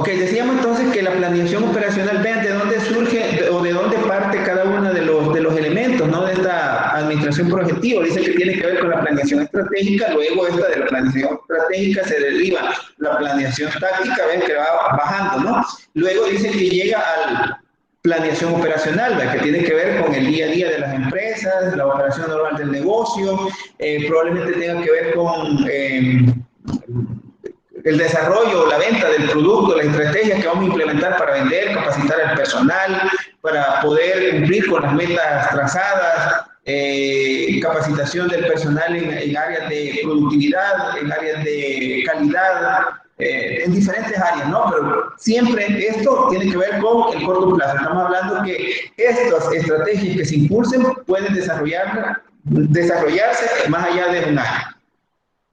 Ok, decíamos entonces que la planeación operacional, vean de dónde surge o de dónde parte cada uno de los elementos, ¿no? De esta administración por objetivo. Dice que tiene que ver con la planeación estratégica, luego esta de la planeación estratégica se deriva la planeación táctica, ven que va bajando, ¿no? Luego dice que llega al planeación operacional, ¿verdad? Que tiene que ver con el día a día de las empresas, la operación normal del negocio, probablemente tenga que ver con el desarrollo o la venta del producto, las estrategias que vamos a implementar para vender, capacitar al personal, para poder cumplir con las metas trazadas, capacitación del personal en áreas de productividad, en áreas de calidad, en diferentes áreas, ¿no? Pero siempre esto tiene que ver con el corto plazo. Estamos hablando que estas estrategias que se impulsen pueden desarrollarse más allá de un año.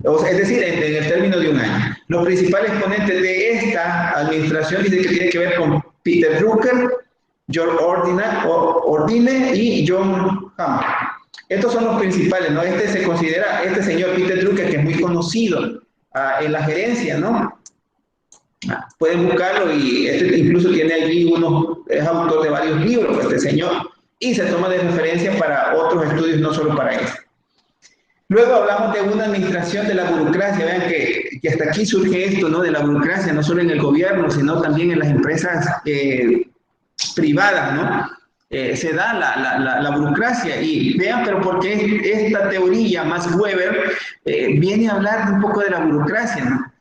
O sea, es decir, en el término de un año. Los principales ponentes de esta administración dicen que tiene que ver con Peter Drucker, George Ordine y John Hammond. Estos son los principales, ¿no? Este se considera, este señor Peter Drucker, que es muy conocido en la gerencia, ¿no? Pueden buscarlo y este incluso tiene allí es autor de varios libros, este señor, y se toma de referencia para otros estudios, no solo para este. Luego hablamos de una administración de la burocracia, vean que hasta aquí surge esto, ¿no? De la burocracia, no solo en el gobierno, sino también en las empresas privadas, ¿no? Se da la burocracia y vean, pero ¿por qué esta teoría, Max Weber, viene a hablar un poco de la burocracia, ¿no?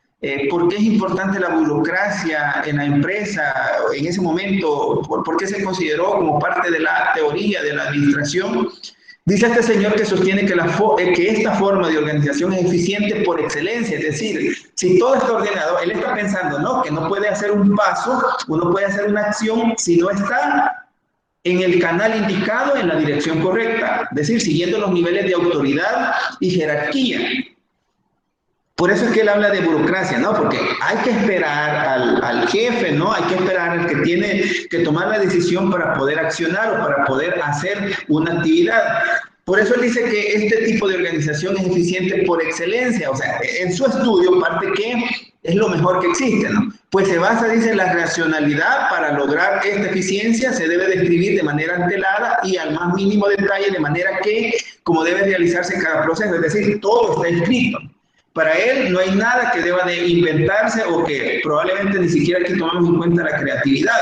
¿Por qué es importante la burocracia en la empresa en ese momento? ¿Por qué se consideró como parte de la teoría de la administración? Dice este señor que sostiene que esta forma de organización es eficiente por excelencia, es decir, si todo está ordenado, él está pensando, ¿no? Que no puede hacer un paso, uno puede hacer una acción si no está en el canal indicado, en la dirección correcta, es decir, siguiendo los niveles de autoridad y jerarquía. Por eso es que él habla de burocracia, ¿no? Porque hay que esperar al jefe, ¿no? Hay que esperar al que tiene que tomar la decisión para poder accionar o para poder hacer una actividad. Por eso él dice que este tipo de organización es eficiente por excelencia. O sea, en su estudio parte que es lo mejor que existe, ¿no? Pues se basa, dice, en la racionalidad para lograr esta eficiencia se debe describir de manera antelada y al más mínimo detalle, de manera que, como debe realizarse cada proceso, es decir, todo está escrito. Para él no hay nada que deba de inventarse o que probablemente ni siquiera aquí tomamos en cuenta la creatividad.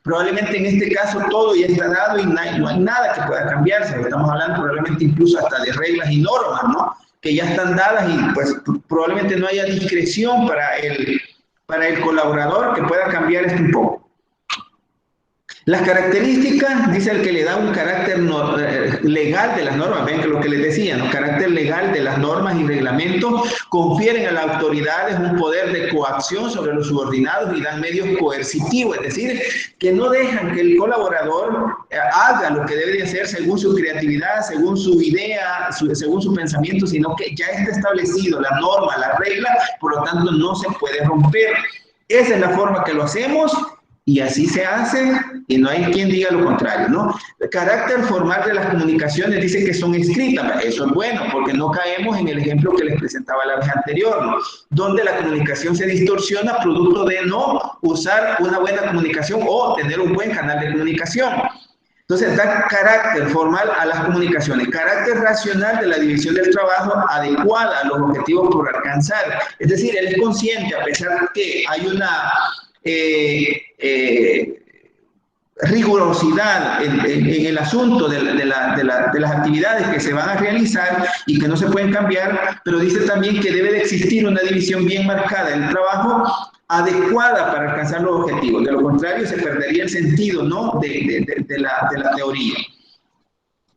Probablemente en este caso todo ya está dado y no hay nada que pueda cambiarse. Estamos hablando probablemente incluso hasta de reglas y normas, ¿no? Que ya están dadas y pues probablemente no haya discreción para el colaborador que pueda cambiar esto un poco. Las características, dice el que le da un carácter legal de las normas, ven que lo que les decía, ¿no? Carácter legal de las normas y reglamentos confieren a las autoridades un poder de coacción sobre los subordinados y dan medios coercitivos, es decir, que no dejan que el colaborador haga lo que debe de hacer según su creatividad, según su idea, según su pensamiento, sino que ya está establecido la norma, la regla, por lo tanto no se puede romper. Esa es la forma que lo hacemos. Y así se hace y no hay quien diga lo contrario, ¿no? El carácter formal de las comunicaciones dice que son escritas. Eso es bueno porque no caemos en el ejemplo que les presentaba la vez anterior, ¿no? Donde la comunicación se distorsiona producto de no usar una buena comunicación o tener un buen canal de comunicación. Entonces da carácter formal a las comunicaciones, carácter racional de la división del trabajo adecuada a los objetivos por alcanzar. Es decir, él es consciente, a pesar de que hay una rigurosidad en el asunto de las actividades que se van a realizar y que no se pueden cambiar, pero dice también que debe de existir una división bien marcada del trabajo adecuada para alcanzar los objetivos. De lo contrario, se perdería el sentido, ¿no? de la teoría.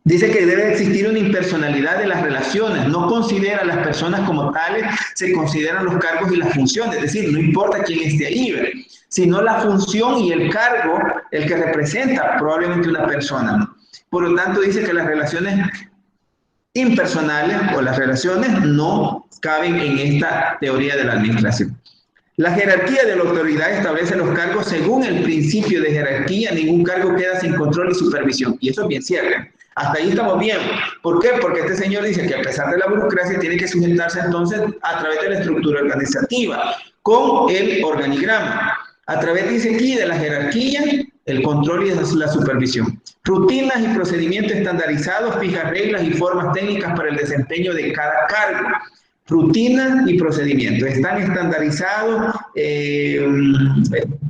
Dice que debe existir una impersonalidad de las relaciones, no considera a las personas como tales, se consideran los cargos y las funciones, es decir, no importa quién esté ahí, sino la función y el cargo, el que representa probablemente una persona. Por lo tanto, dice que las relaciones impersonales o las relaciones no caben en esta teoría de la administración. La jerarquía de la autoridad establece los cargos según el principio de jerarquía, ningún cargo queda sin control y supervisión. Y eso es bien cierto. Hasta ahí estamos bien. ¿Por qué? Porque este señor dice que a pesar de la burocracia tiene que sujetarse entonces a través de la estructura organizativa, con el organigrama. a través, dice aquí, de la jerarquía, el control y la supervisión. Rutinas y procedimientos estandarizados, fijas reglas y formas técnicas para el desempeño de cada cargo. Rutinas y procedimientos están estandarizados,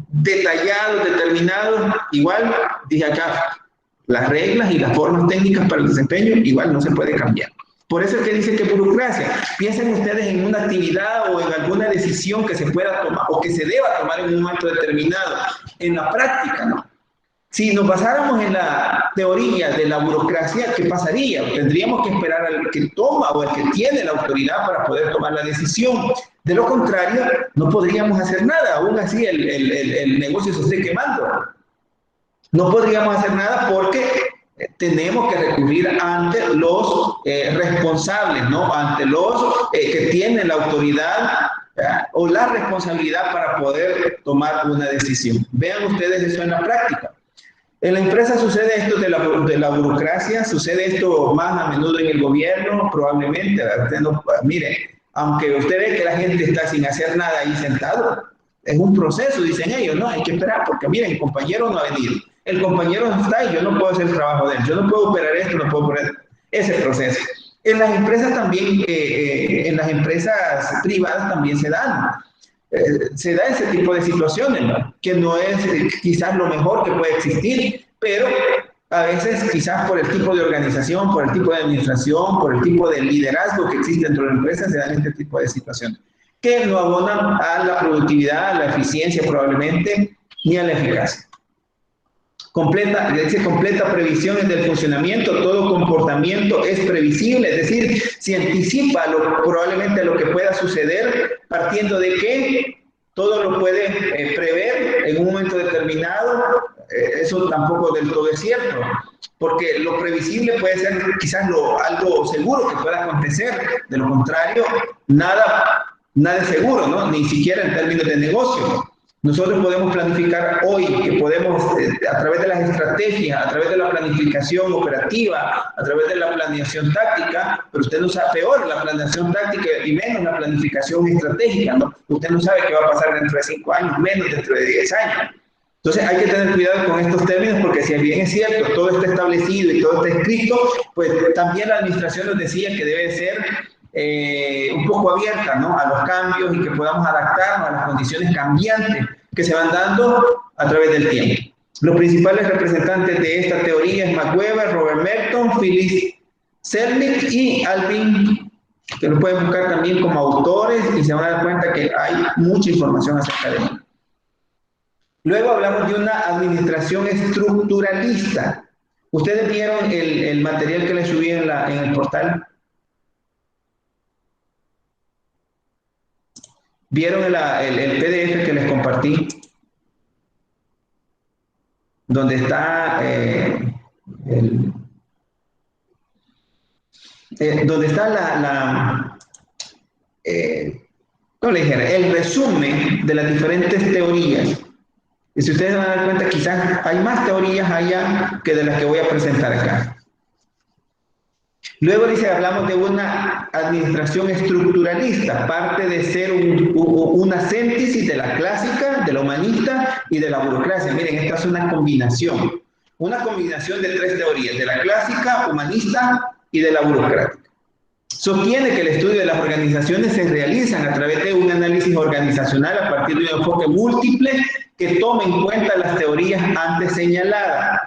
detallados, determinados. Igual, dije acá, las reglas y las formas técnicas para el desempeño igual no se puede cambiar. Por eso es que dice que burocracia. Piensen ustedes en una actividad o en alguna decisión que se pueda tomar o que se deba tomar en un momento determinado. En la práctica, ¿no? Si nos basáramos en la teoría de la burocracia, ¿qué pasaría? Tendríamos que esperar al que toma o al que tiene la autoridad para poder tomar la decisión. De lo contrario, no podríamos hacer nada. Aún así, el negocio se esté quemando. No podríamos hacer nada porque tenemos que recurrir ante los responsables, ¿no? Ante los que tienen la autoridad o la responsabilidad para poder tomar una decisión. Vean ustedes eso en la práctica. En la empresa sucede esto de la burocracia, sucede esto más a menudo en el gobierno, probablemente. No, mire, aunque usted ve que la gente está sin hacer nada ahí sentado, es un proceso, dicen ellos, ¿no? Hay que esperar porque, miren, el compañero no ha venido. El compañero no está y yo no puedo hacer el trabajo de él. Yo no puedo operar esto, no puedo operar ese proceso. En las empresas también, en las empresas privadas también se da ese tipo de situaciones, ¿no? Que no es quizás lo mejor que puede existir, pero a veces quizás por el tipo de organización, por el tipo de administración, por el tipo de liderazgo que existe dentro de la empresa, se dan este tipo de situaciones que no abonan a la productividad, a la eficiencia probablemente, ni a la eficacia. Completa previsión del funcionamiento, todo comportamiento es previsible, es decir, se anticipa probablemente lo que pueda suceder, partiendo de que todo lo puede prever en un momento determinado. Eso tampoco del todo es cierto, porque lo previsible puede ser quizás algo seguro que pueda acontecer, de lo contrario, nada es seguro, ¿no? Ni siquiera en términos de negocio. Nosotros podemos planificar hoy, que podemos, a través de las estrategias, a través de la planificación operativa, a través de la planeación táctica, pero usted no sabe, peor la planeación táctica y menos la planificación estratégica, ¿no? Usted no sabe qué va a pasar dentro de 5 años, menos dentro de 10 años. Entonces hay que tener cuidado con estos términos porque si bien es cierto, todo está establecido y todo está escrito, pues también la administración nos decía que debe ser un poco abierta, ¿no? A los cambios y que podamos adaptarnos a las condiciones cambiantes que se van dando a través del tiempo. Los principales representantes de esta teoría es McWeber, Robert Merton, Phyllis Zelnick y Alvin, que lo pueden buscar también como autores y se van a dar cuenta que hay mucha información acerca de ello. Luego hablamos de una administración estructuralista. ¿Ustedes vieron el material que les subí en el portal? ¿Vieron el PDF que les compartí? Donde está donde está ¿cómo le dijera? El resumen de las diferentes teorías. Y si ustedes se van a dar cuenta, quizás hay más teorías allá que de las que voy a presentar acá. Luego dice, hablamos de una administración estructuralista, parte de ser una síntesis de la clásica, de la humanista y de la burocracia. Miren, esta es una combinación de 3 teorías, de la clásica, humanista y de la burocrática. Sostiene que el estudio de las organizaciones se realizan a través de un análisis organizacional a partir de un enfoque múltiple que tome en cuenta las teorías antes señaladas.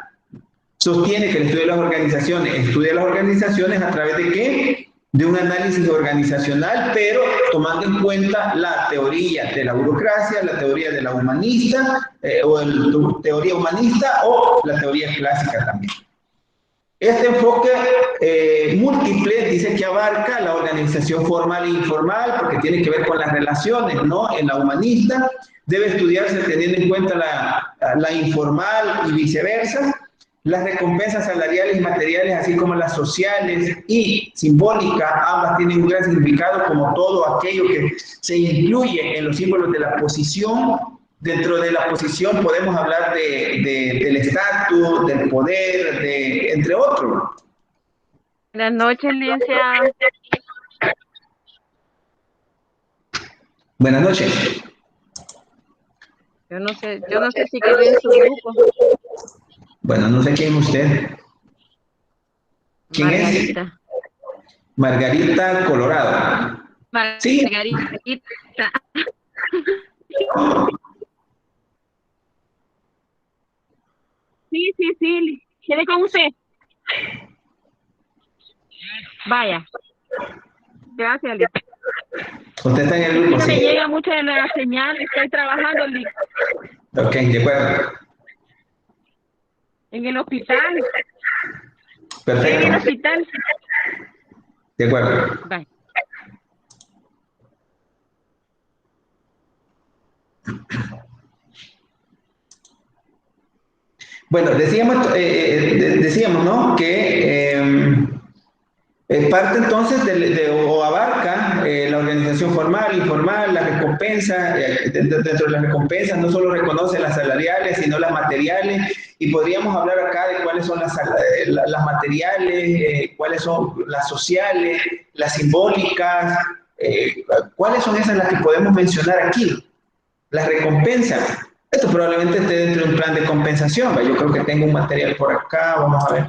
Sostiene que el estudio de las organizaciones estudia las organizaciones a través de ¿qué? De un análisis organizacional, pero tomando en cuenta la teoría de la burocracia, la teoría de la humanista, o la teoría humanista o la teoría clásica también. Este enfoque múltiple dice que abarca la organización formal e informal, porque tiene que ver con las relaciones, ¿no? En la humanista debe estudiarse teniendo en cuenta la informal y viceversa. Las recompensas salariales y materiales, así como las sociales y simbólicas, ambas tienen un gran significado, como todo aquello que se incluye en los símbolos de la posición. Dentro de la posición podemos hablar del estatus, del poder, entre otros. Buenas noches, Licencia. Buenas noches. Yo no sé si quedé en su grupo. Bueno, no sé quién es usted. ¿Quién es? Margarita. Margarita Colorado. Sí. Margarita. Sí, sí, sí. Quedé con usted. Vaya. Gracias, Liz. Usted está en el Es que grupo, no sí. me llega mucho de la señal. Estoy trabajando, Liz, Ok, de acuerdo. en el hospital. Estoy en el Perfecto. hospital. De acuerdo. Vaya. Bueno, decíamos, ¿no? Que parte entonces o abarca la organización formal, informal, la recompensa. Dentro de las recompensas no solo reconoce las salariales, sino las materiales. Y podríamos hablar acá de cuáles son las materiales, cuáles son las sociales, las simbólicas, cuáles son esas las que podemos mencionar aquí. Las recompensas. Esto probablemente esté dentro de un plan de compensación. Yo creo que tengo un material por acá, vamos a ver,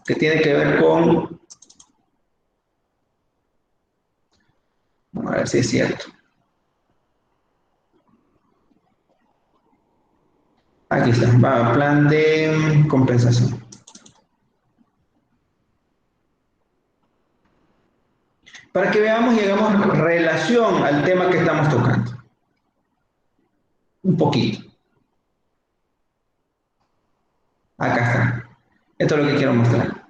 que tiene que ver con... Vamos a ver si es cierto. Aquí está, va, plan de compensación. Para que veamos y hagamos relación al tema que estamos tocando. Un poquito. Acá está. Esto es lo que quiero mostrar.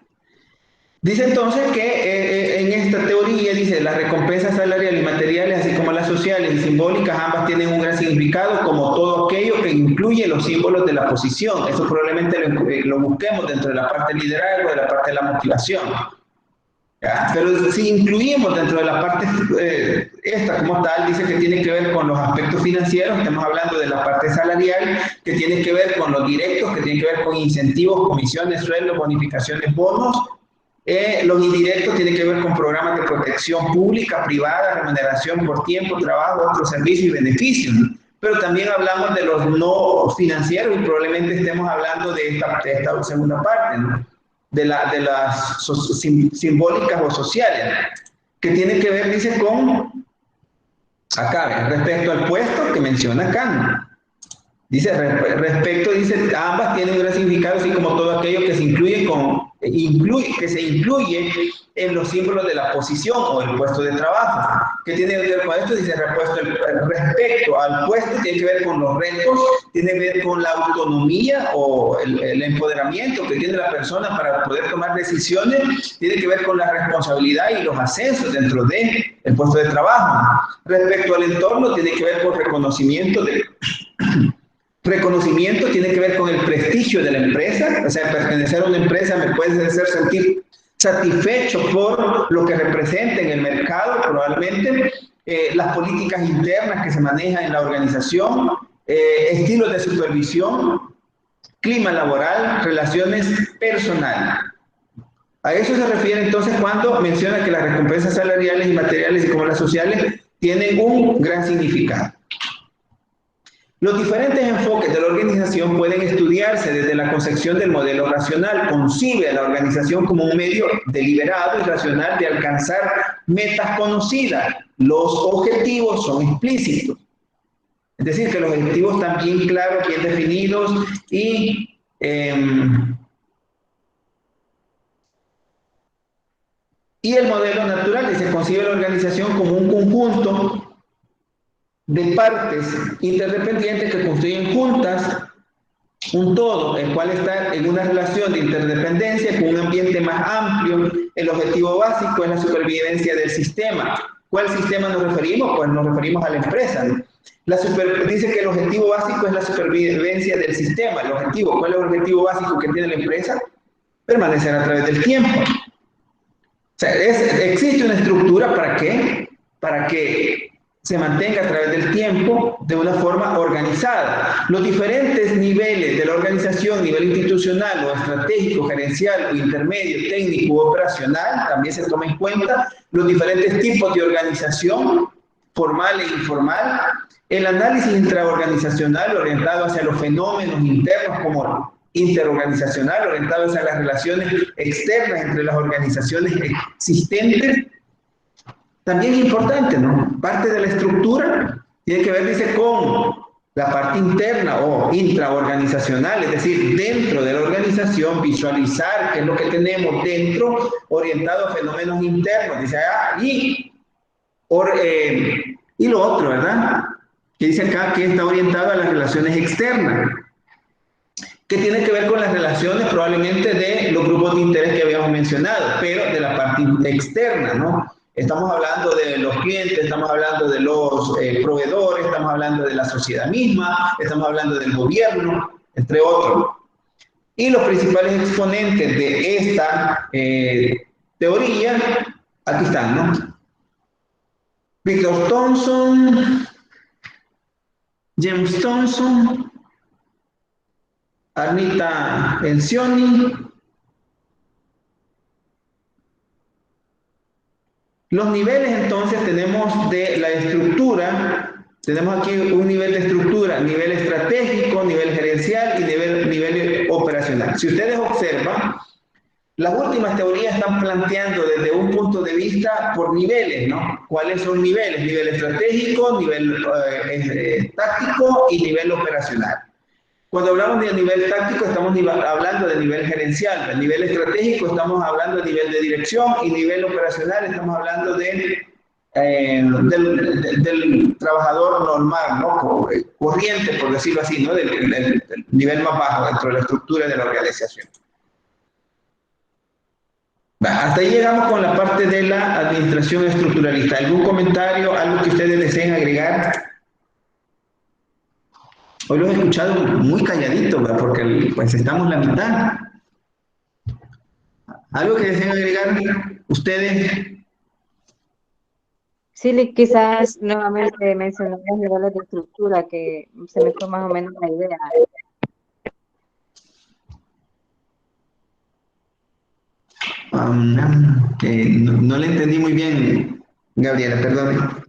Dice entonces que en esta teoría, dice, las recompensas salariales y materiales, así como las sociales y simbólicas, ambas tienen un gran significado, como todo aquello que incluye los símbolos de la posición. Eso probablemente lo busquemos dentro de la parte del liderazgo, de la parte de la motivación. ¿Ya? Pero si incluimos dentro de la parte esta como tal, dice que tiene que ver con los aspectos financieros, estamos hablando de la parte salarial, que tiene que ver con los directos, que tiene que ver con incentivos, comisiones, sueldos, bonificaciones, bonos. Los indirectos tienen que ver con programas de protección pública, privada, remuneración por tiempo, trabajo, otros servicios y beneficios. Pero también hablamos de los no financieros y probablemente estemos hablando de esta segunda parte, ¿no? De las simbólicas o sociales, que tienen que ver, dice, con, acá, respecto al puesto que menciona acá, ¿no? Dice, respecto, dice, ambas tienen un gran significado, así como todo aquello que se incluye que se incluye en los símbolos de la posición o el puesto de trabajo. ¿Qué tiene que ver con esto? Dice, respecto al puesto, tiene que ver con los retos, tiene que ver con la autonomía o el empoderamiento que tiene la persona para poder tomar decisiones, tiene que ver con la responsabilidad y los ascensos dentro del puesto de trabajo. Respecto al entorno, tiene que ver con reconocimiento Reconocimiento tiene que ver con el prestigio de la empresa, o sea, pertenecer a una empresa me puede hacer sentir satisfecho por lo que representa en el mercado, probablemente, las políticas internas que se manejan en la organización, estilos de supervisión, clima laboral, relaciones personales. A eso se refiere entonces cuando menciona que las recompensas salariales y materiales y como las sociales tienen un gran significado. Los diferentes enfoques de la organización pueden estudiarse desde la concepción del modelo racional. Concibe a la organización como un medio deliberado y racional de alcanzar metas conocidas. Los objetivos son explícitos. Es decir, que los objetivos están bien claros, bien definidos y el modelo natural, y se concibe la organización como un conjunto de partes interdependientes que construyen juntas un todo, el cual está en una relación de interdependencia con un ambiente más amplio. El objetivo básico es la supervivencia del sistema. ¿Cuál sistema nos referimos? Pues nos referimos a la empresa, ¿no? Dice que el objetivo básico es la supervivencia del sistema. El objetivo, ¿cuál es el objetivo básico que tiene la empresa? Permanecer a través del tiempo. O sea, existe una estructura ¿para qué? Para que se mantenga a través del tiempo de una forma organizada. Los diferentes niveles de la organización, nivel institucional o estratégico, gerencial o intermedio, técnico o operacional, también se toma en cuenta los diferentes tipos de organización formal e informal, el análisis intraorganizacional orientado hacia los fenómenos internos como interorganizacional, orientado hacia las relaciones externas entre las organizaciones existentes, también es importante, ¿no? Parte de la estructura tiene que ver, dice, con la parte interna o intraorganizacional, es decir, dentro de la organización, visualizar qué es lo que tenemos dentro, orientado a fenómenos internos, dice, y lo otro, ¿verdad? Que dice acá que está orientado a las relaciones externas, que tiene que ver con las relaciones probablemente de los grupos de interés que habíamos mencionado, pero de la parte externa, ¿no? Estamos hablando de los clientes, estamos hablando de los proveedores, estamos hablando de la sociedad misma, estamos hablando del gobierno, entre otros. Y los principales exponentes de esta teoría, aquí están, ¿no? Victor Thompson, James Thompson, Anita Elcioni. Los niveles entonces tenemos de la estructura, tenemos aquí un nivel de estructura, nivel estratégico, nivel gerencial y nivel operacional. Si ustedes observan, las últimas teorías están planteando desde un punto de vista por niveles, ¿no? ¿Cuáles son niveles? Nivel estratégico, nivel táctico y nivel operacional. Cuando hablamos de nivel táctico, estamos hablando de nivel gerencial. El nivel estratégico, estamos hablando de nivel de dirección. Y nivel operacional, estamos hablando del trabajador normal, ¿no? Corriente, por decirlo así, ¿no? Del nivel más bajo dentro de la estructura de la organización. Hasta ahí llegamos con la parte de la administración estructuralista. ¿Algún comentario, algo que ustedes deseen agregar? Hoy lo he escuchado muy calladito, ¿verdad? Porque pues estamos la mitad. ¿Algo que deseen agregar ustedes? Sí, quizás nuevamente mencionar los niveles de estructura, que se me fue más o menos la idea. No le entendí muy bien, Gabriela, perdón.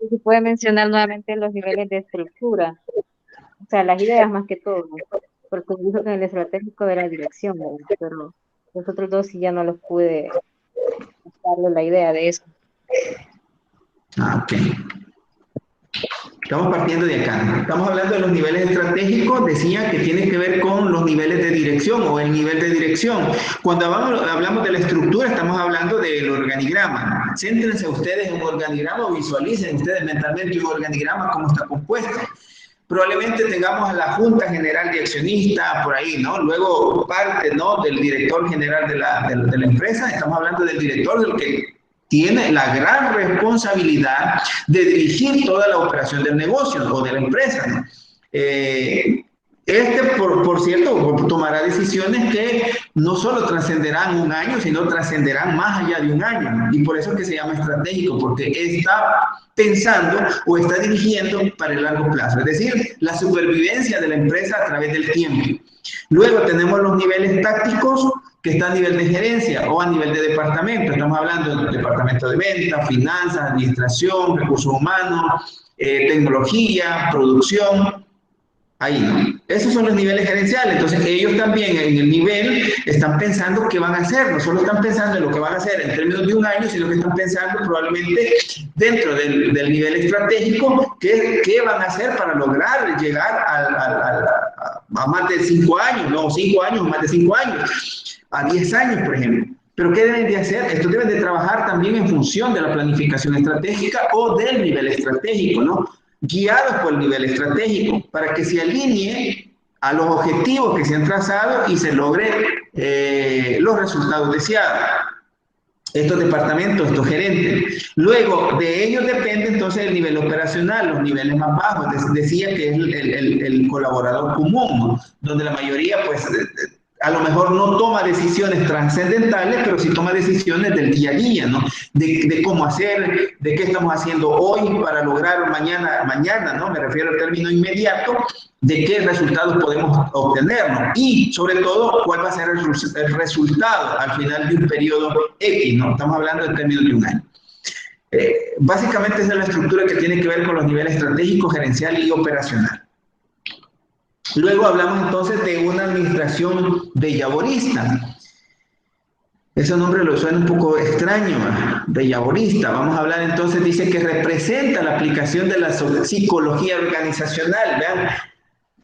Se puede mencionar nuevamente los niveles de estructura, o sea, las ideas más que todo, porque dijo que en el estratégico era dirección, ¿verdad? Pero los otros dos sí ya no los pude darle la idea de eso. Ok. Estamos partiendo de acá, ¿no? Estamos hablando de los niveles estratégicos, decía que tiene que ver con los niveles de dirección o el nivel de dirección. Cuando hablamos de la estructura, estamos hablando del organigrama. Céntrense ustedes en un organigrama o visualicen ustedes mentalmente un organigrama, cómo está compuesto. Probablemente tengamos a la Junta General de Accionistas por ahí, ¿no? Luego parte, ¿no? Del director general de la empresa. Estamos hablando del director, del que tiene la gran responsabilidad de dirigir toda la operación del negocio o de la empresa, ¿no? Por cierto, tomará decisiones que no solo trascenderán un año, sino trascenderán más allá de un año, ¿no? Y por eso es que se llama estratégico, porque está pensando o está dirigiendo para el largo plazo, es decir, la supervivencia de la empresa a través del tiempo. Luego tenemos los niveles tácticos, que está a nivel de gerencia o a nivel de departamento. Estamos hablando del departamento de ventas, finanzas, administración, recursos humanos, tecnología, producción. Ahí, ¿no? Esos son los niveles gerenciales. Entonces, ellos también en el nivel están pensando qué van a hacer. No solo están pensando en lo que van a hacer en términos de un año, sino que están pensando probablemente dentro del nivel estratégico qué van a hacer para lograr llegar a más de 5 años, no 5 años, más de 5 años, a 10 años, por ejemplo. Pero ¿qué deben de hacer? Esto deben de trabajar también en función de la planificación estratégica o del nivel estratégico, ¿no? Guiados por el nivel estratégico, para que se alinee a los objetivos que se han trazado y se logre los resultados deseados. Estos departamentos, estos gerentes. Luego, de ellos depende entonces el nivel operacional, los niveles más bajos. Decía que es el colaborador común, ¿no? Donde la mayoría, pues, a lo mejor no toma decisiones trascendentales, pero sí toma decisiones del día a día, ¿no? De cómo hacer, de qué estamos haciendo hoy para lograr mañana, ¿no? Me refiero al término inmediato, de qué resultados podemos obtener, ¿no? Y, sobre todo, cuál va a ser el resultado al final de un periodo X, ¿no? Estamos hablando del término de un año. Básicamente esa es la estructura que tiene que ver con los niveles estratégico, gerencial y operacional. Luego hablamos entonces de una administración bellavorista. Ese nombre lo suena un poco extraño, bellavorista. Vamos a hablar entonces, dice que representa la aplicación de la psicología organizacional. Vean,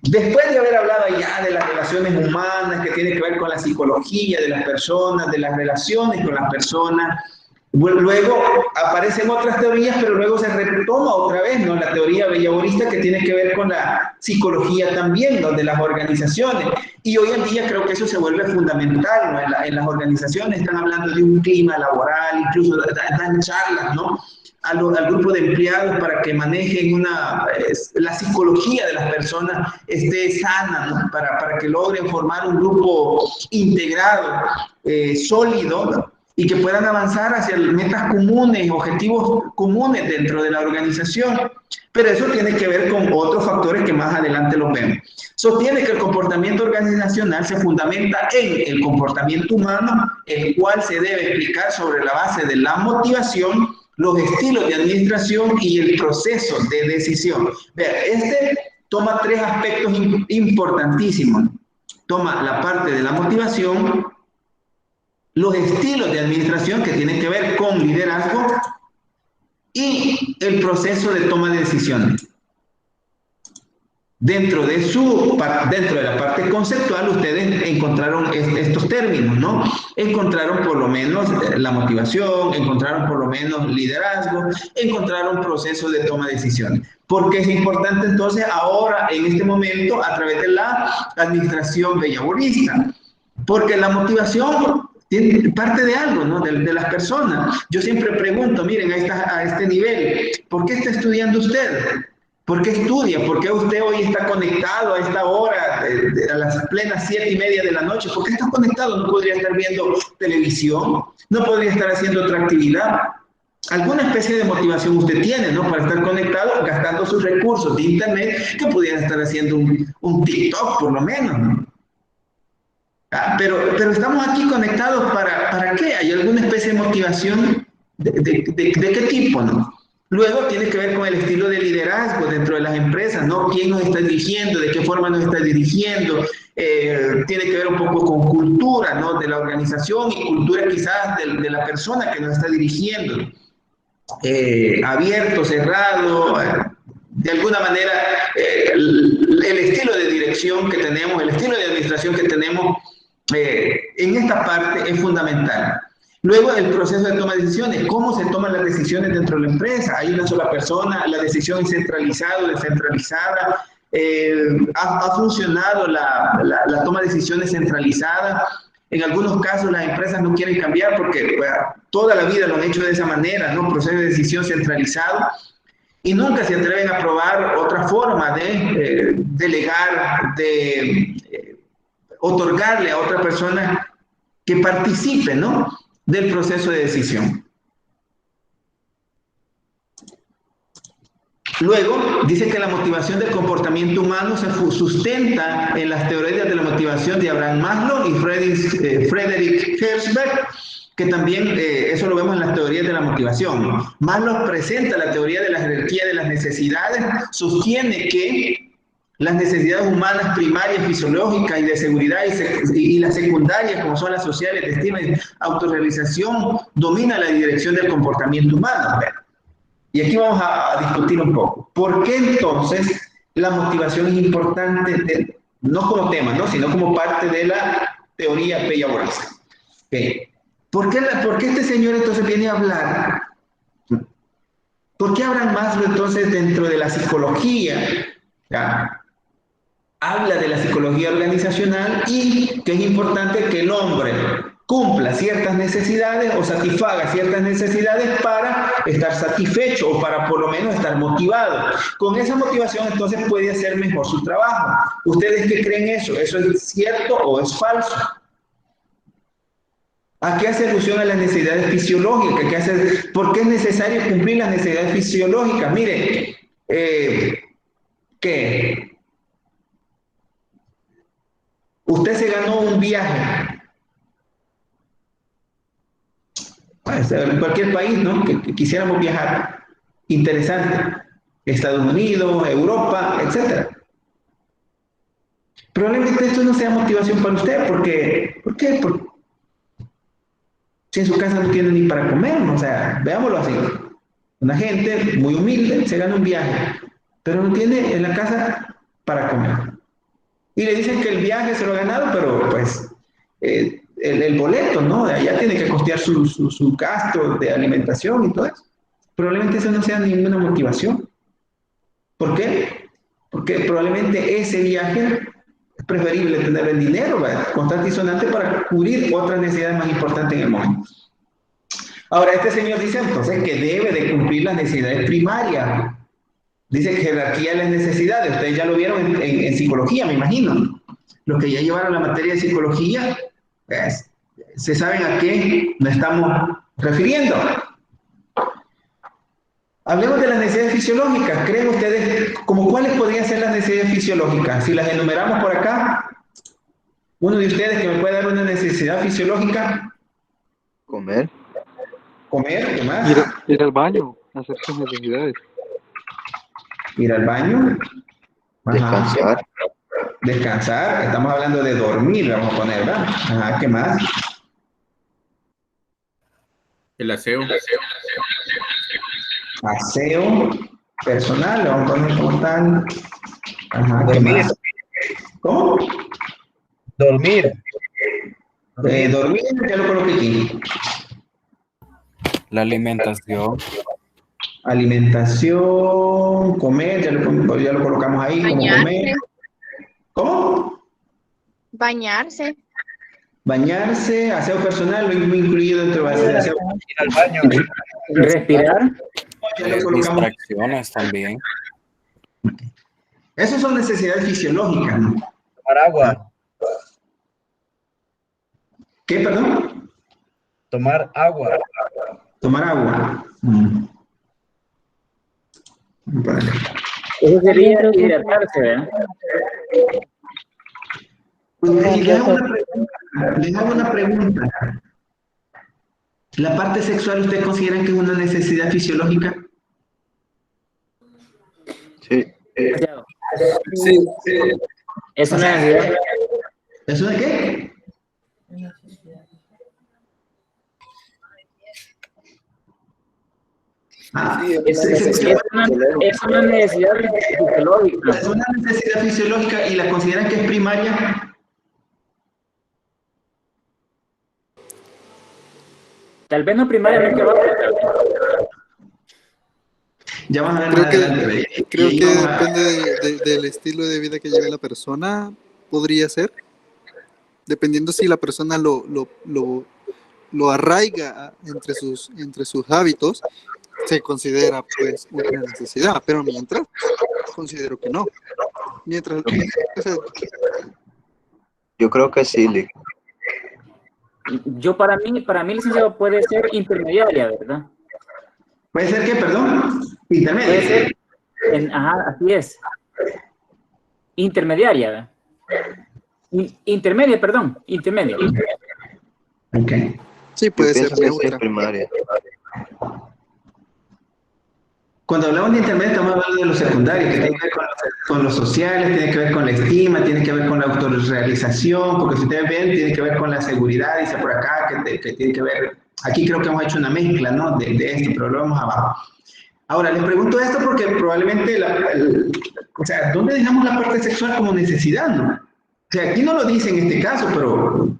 después de haber hablado ya de las relaciones humanas, que tiene que ver con la psicología de las personas, de las relaciones con las personas, luego aparecen otras teorías, pero luego se retoma otra vez, ¿no? La teoría bellavorista que tiene que ver con la psicología también, ¿no? De las organizaciones. Y hoy en día creo que eso se vuelve fundamental, ¿no? En las organizaciones están hablando de un clima laboral, incluso dan charlas, ¿no? Al grupo de empleados para que manejen la psicología de las personas esté sana, ¿no? Para que logren formar un grupo integrado, sólido, ¿no? Y que puedan avanzar hacia metas comunes, objetivos comunes dentro de la organización. Pero eso tiene que ver con otros factores que más adelante los vemos. Sostiene que el comportamiento organizacional se fundamenta en el comportamiento humano, el cual se debe explicar sobre la base de la motivación, los estilos de administración y el proceso de decisión. Vean, toma tres aspectos importantísimos. Toma la parte de la motivación, los estilos de administración que tienen que ver con liderazgo y el proceso de toma de decisiones. Dentro de la parte conceptual, ustedes encontraron estos términos, ¿no? Encontraron por lo menos la motivación, encontraron por lo menos liderazgo, encontraron proceso de toma de decisiones. Porque es importante entonces ahora, en este momento, a través de la administración bellavorista. Porque la motivación parte de algo, ¿no? De las personas. Yo siempre pregunto, miren, a este nivel, ¿por qué está estudiando usted? ¿Por qué estudia? ¿Por qué usted hoy está conectado a esta hora, a las plenas 7:30 de la noche? ¿Por qué está conectado? ¿No podría estar viendo televisión? ¿No podría estar haciendo otra actividad? Alguna especie de motivación usted tiene, ¿no? Para estar conectado, gastando sus recursos de internet, que pudiera estar haciendo un TikTok, por lo menos, ¿no? Pero estamos aquí conectados ¿para qué? ¿Hay alguna especie de motivación? ¿De qué tipo, no? Luego tiene que ver con el estilo de liderazgo dentro de las empresas, ¿no? ¿Quién nos está dirigiendo? ¿De qué forma nos está dirigiendo? Tiene que ver un poco con cultura, ¿no? De la organización y cultura quizás de la persona que nos está dirigiendo. Abierto, cerrado, de alguna manera el estilo de dirección que tenemos, el estilo de administración que tenemos en esta parte es fundamental. Luego, el proceso de toma de decisiones. ¿Cómo se toman las decisiones dentro de la empresa? ¿Hay una sola persona? ¿La decisión es centralizada o descentralizada? ¿Ha funcionado la toma de decisiones centralizada? En algunos casos las empresas no quieren cambiar porque bueno, toda la vida lo han hecho de esa manera, ¿no? Proceso de decisión centralizado. Y nunca se atreven a probar otra forma de delegar, de otorgarle a otra persona que participe, ¿no? Del proceso de decisión. Luego, dice que la motivación del comportamiento humano se sustenta en las teorías de la motivación de Abraham Maslow y Frederick Herzberg, que también eso lo vemos en las teorías de la motivación. Maslow presenta la teoría de la jerarquía de las necesidades, sostiene que las necesidades humanas primarias, fisiológicas y de seguridad y las secundarias, como son las sociales, de estima y autorrealización, dominan la dirección del comportamiento humano. Y aquí vamos a discutir un poco. ¿Por qué entonces la motivación es importante, no como tema, ¿no? Sino como parte de la teoría bellavorista? Okay. ¿Por qué este señor entonces viene a hablar? ¿Por qué Abraham Maslow entonces dentro de la psicología? ¿Ya? Habla de la psicología organizacional y que es importante que el hombre cumpla ciertas necesidades o satisfaga ciertas necesidades para estar satisfecho o para por lo menos estar motivado. Con esa motivación entonces puede hacer mejor su trabajo. ¿Ustedes qué creen eso? ¿Eso es cierto o es falso? ¿A qué hace alusión a las necesidades fisiológicas? ¿Por qué es necesario cumplir las necesidades fisiológicas? Mire, ¿qué? Usted se ganó un viaje En cualquier país, ¿no? Que quisiéramos viajar, interesante, Estados Unidos, Europa, etcétera. Probablemente esto no sea motivación para usted, porque, ¿por qué? Porque si en su casa no tiene ni para comer, ¿no? O sea, veámoslo así. Una gente muy humilde se gana un viaje, pero no tiene en la casa para comer. Y le dicen que el viaje se lo ha ganado, pero pues el boleto, ¿no? De allá tiene que costear su gasto de alimentación y todo eso. Probablemente eso no sea ninguna motivación. ¿Por qué? Porque probablemente ese viaje es preferible tener el dinero, ¿verdad? Constante y sonante para cubrir otras necesidades más importantes en el momento. Ahora, este señor dice entonces que debe de cumplir las necesidades primarias. Dice jerarquía de las necesidades. Ustedes ya lo vieron en psicología, me imagino. Los que ya llevaron la materia de psicología, pues, se saben a qué nos estamos refiriendo. Hablemos de las necesidades fisiológicas. ¿Creen ustedes como cuáles podrían ser las necesidades fisiológicas? Si las enumeramos por acá, uno de ustedes que me puede dar una necesidad fisiológica. Comer. Comer, ¿qué más? Ir al baño, hacer sus necesidades. Ir al baño. Descansar. Descansar. Estamos hablando de dormir, vamos a poner, ¿verdad? Ajá, ¿qué más? El aseo. Aseo personal, lo vamos a poner como tal. Ajá, ¿qué más? ¿Cómo? Dormir. Dormir, ya lo coloqué aquí. La alimentación. Alimentación, comer, ya lo colocamos ahí, como comer. ¿Cómo? Bañarse. Bañarse, aseo personal, lo hemos incluido dentro de aseo. Ir al baño. Respirar. Ya lo colocamos. Distracciones también. Esas son necesidades fisiológicas, ¿no? Tomar agua. ¿Qué, perdón? Tomar agua. Tomar agua. Vale. Eso sería hidratarse, ¿verdad? Y les hago una pregunta. ¿La parte sexual usted considera que es una necesidad fisiológica? Sí. Sí. Es una necesidad. ¿Eso de qué? Es una necesidad fisiológica. Es una necesidad fisiológica y la consideran que es primaria. Tal vez no primariamente va. Ya vamos a ver Creo más que, adelante. creo Y que vamos a- depende del estilo de vida que lleve la persona, podría ser. Dependiendo si la persona lo arraiga entre sus hábitos, se considera pues una necesidad, pero mientras, considero que no. Mientras, o sea, Yo creo que sí, Lee. Yo para mí, licenciado, puede ser intermediaria, ¿verdad? ¿Puede ser qué, perdón? Puede Intermedia. ser, ajá, así es. Intermediaria, ¿verdad? Intermedia, perdón, intermedia. Ok. sí Yo puede ser pienso que sí neutra. es primaria. Cuando hablamos de intermedio estamos hablando de lo secundario, que tiene que ver con lo sociales, tiene que ver con la estima, tiene que ver con la autorrealización, porque si ustedes ven, tiene que ver con la seguridad, dice por acá, que tiene que ver, aquí creo que hemos hecho una mezcla, ¿no? De esto, pero lo vamos abajo. Ahora, les pregunto esto porque probablemente, o sea, ¿dónde dejamos la parte sexual como necesidad, no? O sea, aquí no lo dice en este caso, pero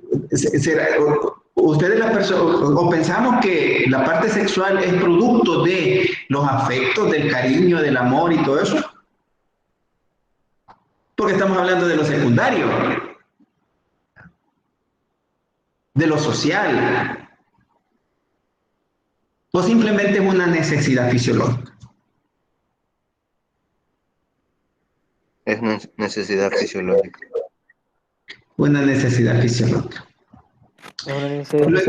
ustedes o pensamos que la parte sexual es producto de los afectos, del cariño, del amor y todo eso. Porque estamos hablando de lo secundario, de lo social. O simplemente es una necesidad fisiológica. Es necesidad fisiológica. Una necesidad fisiológica. Es una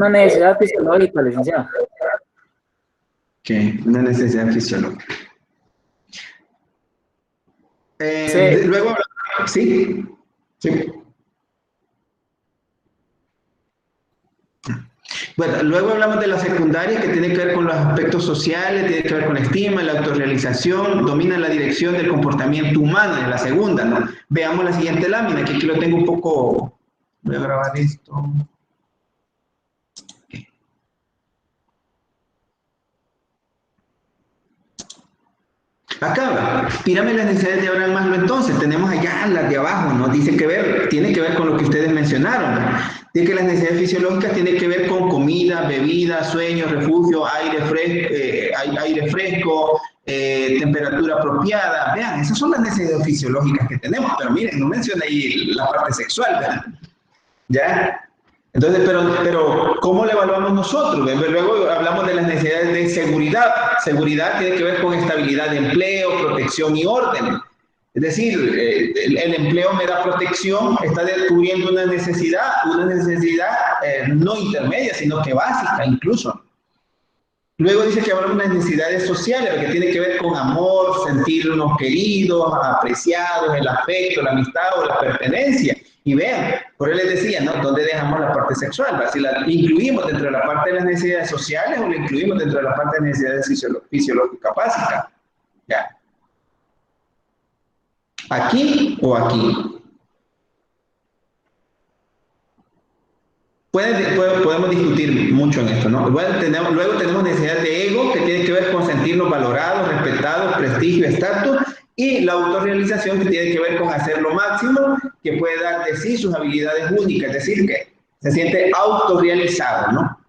necesidad fisiológica, licenciado. Ok, una necesidad fisiológica. Sí. Luego, sí, sí. Bueno, luego hablamos de la secundaria, que tiene que ver con los aspectos sociales, tiene que ver con la estima, la autorrealización, domina la dirección del comportamiento humano, en la segunda, ¿no? Veamos la siguiente lámina, que aquí lo tengo un poco... Voy a grabar esto. Acá, pirámide de las necesidades de Abraham Maslow, entonces, tenemos allá las de abajo, ¿no? Dice que ver, tiene que ver con lo que ustedes mencionaron, ¿no? Dice que las necesidades fisiológicas tienen que ver con comida, bebida, sueño, refugio, aire fresco, temperatura apropiada. Vean, esas son las necesidades fisiológicas que tenemos, pero miren, no menciona ahí la parte sexual, ¿verdad? ¿Ya? Entonces, pero ¿cómo lo evaluamos nosotros? Luego hablamos de las necesidades de seguridad. Seguridad tiene que ver con estabilidad de empleo, protección y orden. Es decir, el empleo me da protección, está descubriendo una necesidad no intermedia, sino que básica incluso. Luego dice que hablamos de las necesidades sociales, que tiene que ver con amor, sentirnos queridos, apreciados, el afecto, la amistad o la pertenencia. Y vean, por eso les decía, ¿no? ¿Dónde dejamos la parte sexual? Si la incluimos dentro de la parte de las necesidades sociales o la incluimos dentro de la parte de necesidades fisiológicas básicas. Ya. ¿Aquí o aquí? Podemos discutir mucho en esto, ¿no? Luego tenemos necesidades de ego, que tiene que ver con sentirnos valorados, respetados, prestigio, estatus, y la autorrealización, que tiene que ver con hacer lo máximo que puede dar de sí, sus habilidades únicas, es decir, que se siente autorrealizado, ¿no?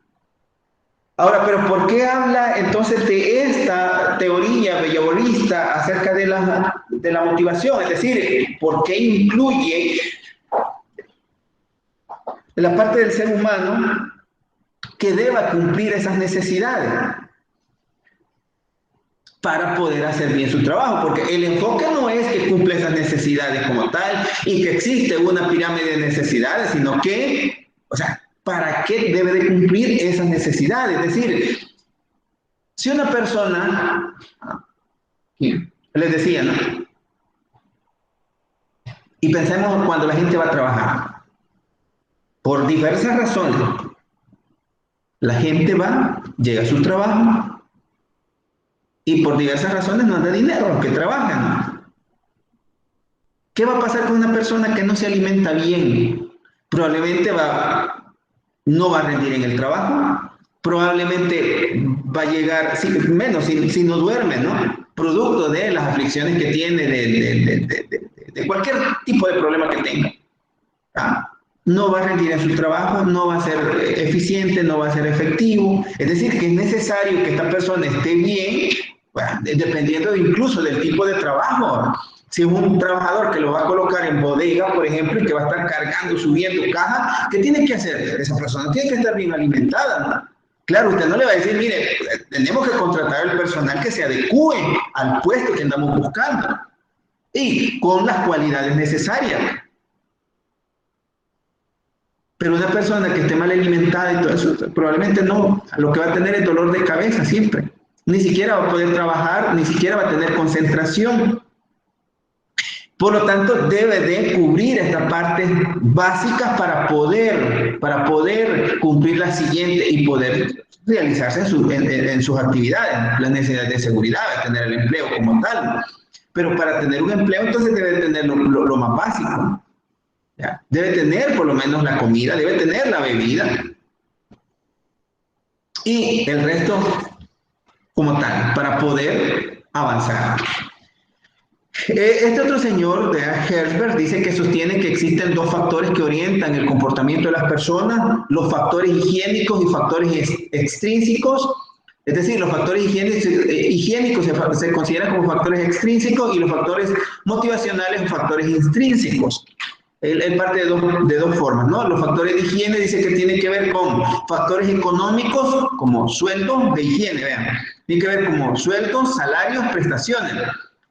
Ahora, ¿pero por qué habla entonces de esta teoría behaviorista acerca de la motivación? Es decir, ¿por qué incluye la parte del ser humano que deba cumplir esas necesidades para poder hacer bien su trabajo? Porque el enfoque no es que cumple esas necesidades como tal y que existe una pirámide de necesidades, sino que, o sea, ¿para qué debe de cumplir esas necesidades? Es decir, si una persona, les decía, ¿no? Y pensemos cuando la gente va a trabajar, por diversas razones, la gente va, llega a su trabajo, y por diversas razones no da dinero a los que trabajan. ¿Qué va a pasar con una persona que no se alimenta bien? Probablemente no va a rendir en el trabajo, probablemente va a llegar, menos si no duerme, ¿no? Producto de las aflicciones que tiene, de cualquier tipo de problema que tenga. No va a rendir en su trabajo, no va a ser eficiente, no va a ser efectivo. Es decir, que es necesario que esta persona esté bien, bueno, dependiendo incluso del tipo de trabajo. Si es un trabajador que lo va a colocar en bodega, por ejemplo, y que va a estar cargando, subiendo cajas, ¿qué tiene que hacer? Esa persona tiene que estar bien alimentada, ¿no? Claro, usted no le va a decir, mire, tenemos que contratar el personal que se adecue al puesto que andamos buscando y con las cualidades necesarias. Pero una persona que esté mal alimentada y todo eso, probablemente no, lo que va a tener es dolor de cabeza siempre. Ni siquiera va a poder trabajar, ni siquiera va a tener concentración. Por lo tanto, debe de cubrir estas partes básicas para poder cumplir la siguiente y poder realizarse en sus actividades. Las necesidades de seguridad, de tener el empleo como tal. Pero para tener un empleo, entonces debe tener lo más básico. ¿Ya? Debe tener por lo menos la comida, debe tener la bebida. Y el resto como tal, para poder avanzar. Este otro señor, de Herzberg, dice que sostiene que existen dos factores que orientan el comportamiento de las personas, los factores higiénicos y factores extrínsecos. Es decir, los factores higiénicos se consideran como factores extrínsecos y los factores motivacionales factores intrínsecos. Él parte de dos formas, ¿no? Los factores de higiene dice que tienen que ver con factores económicos como sueldos de higiene, vean. Tiene que ver como sueldos, salarios, prestaciones.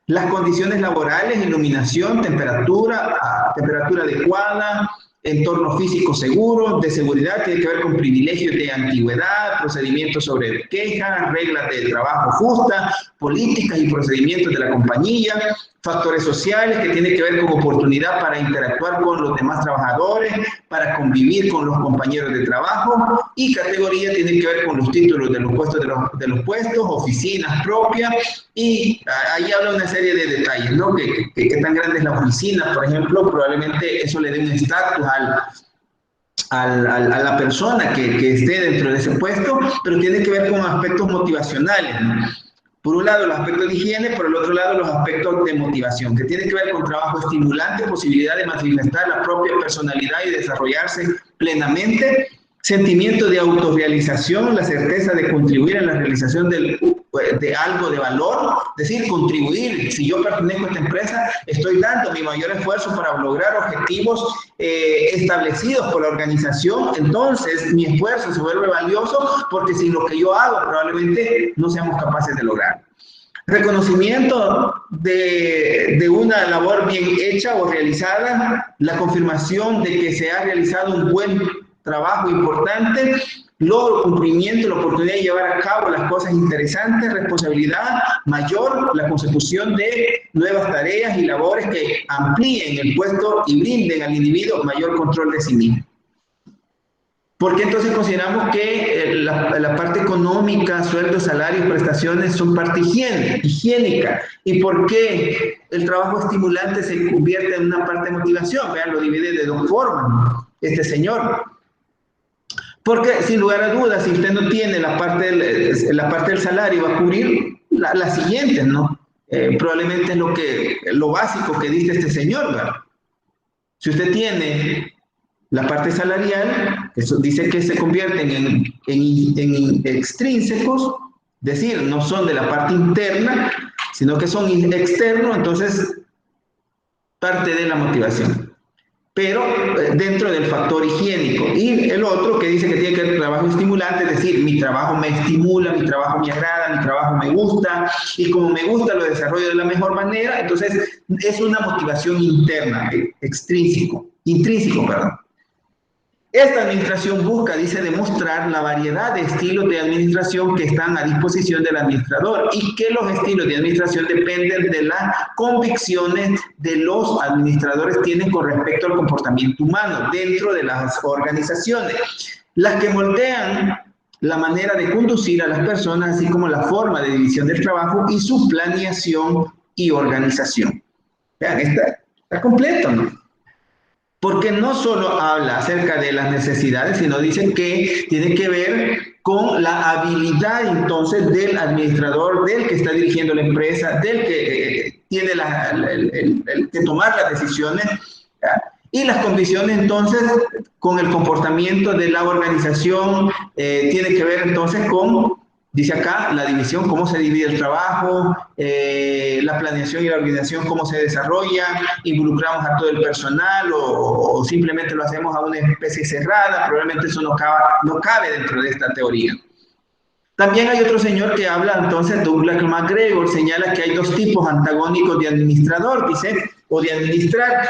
Las condiciones laborales, iluminación, temperatura adecuada, entorno físico seguro, de seguridad, tiene que ver con privilegios de antigüedad, procedimientos sobre quejas, reglas de trabajo justas, políticas y procedimientos de la compañía, factores sociales que tienen que ver con oportunidad para interactuar con los demás trabajadores, para convivir con los compañeros de trabajo, y categoría tiene que ver con los títulos de los puestos, de los puestos, oficinas propias, y ahí habla una serie de detalles, ¿no? Que tan grande es la oficina, por ejemplo, probablemente eso le dé un estatus a la persona que esté dentro de ese puesto, pero tiene que ver con aspectos motivacionales, ¿no? Por un lado, los aspectos de higiene, por el otro lado, los aspectos de motivación, que tienen que ver con trabajo estimulante, posibilidad de manifestar la propia personalidad y desarrollarse plenamente, sentimiento de autorrealización, la certeza de contribuir en la realización de algo de valor, es decir, contribuir. Si yo pertenezco a esta empresa, estoy dando mi mayor esfuerzo para lograr objetivos establecidos por la organización, entonces mi esfuerzo se vuelve valioso, porque sin lo que yo hago probablemente no seamos capaces de lograr. Reconocimiento de una labor bien hecha o realizada, la confirmación de que se ha realizado un buen trabajo importante, logro, cumplimiento, la oportunidad de llevar a cabo las cosas interesantes, responsabilidad mayor, la consecución de nuevas tareas y labores que amplíen el puesto y brinden al individuo mayor control de sí mismo. ¿Por qué entonces consideramos que la parte económica, sueldos, salarios, prestaciones son parte higiénica? ¿Y por qué el trabajo estimulante se convierte en una parte de motivación? Vean, lo divide de dos formas este señor. Porque sin lugar a dudas, si usted no tiene la parte del salario, va a cubrir la siguiente, ¿no? Probablemente es lo básico que dice este señor, ¿verdad? Si usted tiene la parte salarial, eso dice que se convierten en extrínsecos, es decir, no son de la parte interna, sino que son externos, entonces parte de la motivación. Pero dentro del factor higiénico. Y el otro que dice que tiene que ver con trabajo estimulante, es decir, mi trabajo me estimula, mi trabajo me agrada, mi trabajo me gusta, y como me gusta lo desarrollo de la mejor manera, entonces es una motivación interna, intrínseco, perdón. Esta administración busca, dice, demostrar la variedad de estilos de administración que están a disposición del administrador y que los estilos de administración dependen de las convicciones de los administradores tienen con respecto al comportamiento humano dentro de las organizaciones, las que moldean la manera de conducir a las personas, así como la forma de división del trabajo y su planeación y organización. Vean, está completo, ¿no? Porque no solo habla acerca de las necesidades, sino dice que tiene que ver con la habilidad entonces del administrador, del que está dirigiendo la empresa, del que tiene que tomar las decisiones, ¿ya? Y las condiciones entonces con el comportamiento de la organización, tiene que ver entonces con, dice acá, la división, cómo se divide el trabajo, la planeación y la organización, cómo se desarrolla, involucramos a todo el personal o simplemente lo hacemos a una especie cerrada, probablemente eso no cabe dentro de esta teoría. También hay otro señor que habla entonces, Douglas MacGregor, señala que hay dos tipos antagónicos de administrador, dice, o de administrar.